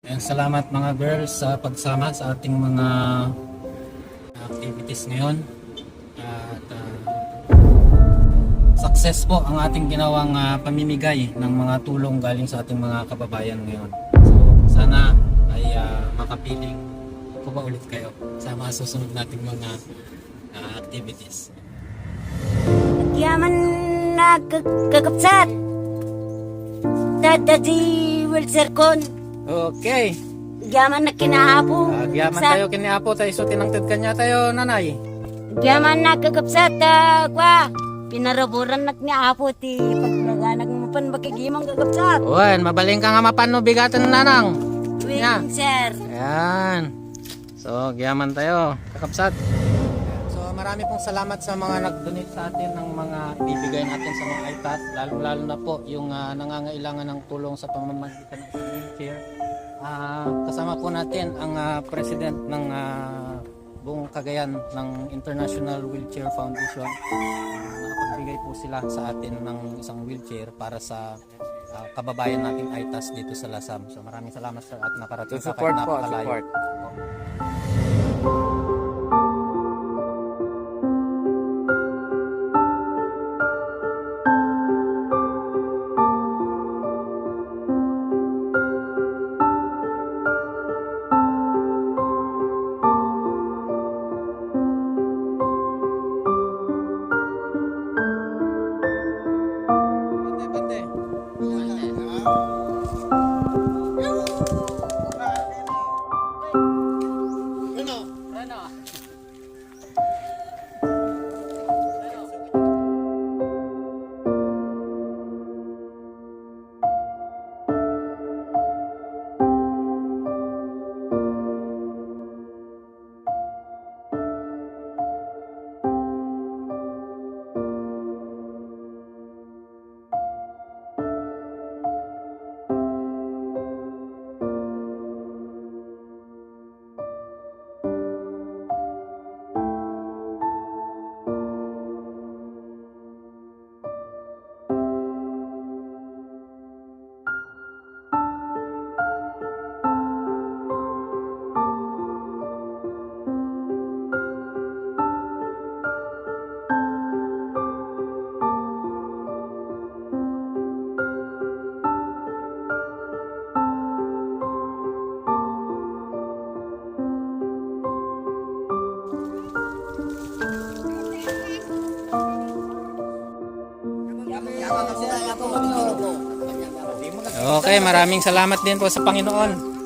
And salamat mga girls sa pagsama sa ating mga activities ngayon. At success po ang ating ginawang pamimigay ng mga tulong galing sa ating mga kababayan ngayon. So sana ay makapiling ko ba ulit kayo sa mga susunod nating mga activities. Yaman na kagapsat. Dadadi wheelchair kon. Okay. Yaman na kinaapo. Agyaman tayo kiniapo tayo so tinangtid kanya tayo nanay. Yaman na kagapsat. Kwa. Pinaraburan na kinaapo ti paglaganag mo pan bakigimang kagapsat. Uwan, mabaling ka nga mapano bigatan ng nanang. Wheelchair. Ayan. So, gyaman tayo, kakapsat. So, marami pong salamat sa mga nag-donate sa atin ng mga ibibigay natin sa mga ITAS, lalo na po yung nangangailangan ng tulong sa pamamagitan ng wheelchair. Kasama po natin ang president ng buong Cagayan ng International Wheelchair Foundation. Nakapagbigay po sila sa atin ng isang wheelchair para sa kababayan nating ITAS dito sa Lasam. So maraming salamat sa at nakarating sa kahit napakalayo. Okay, maraming salamat din po sa Panginoon.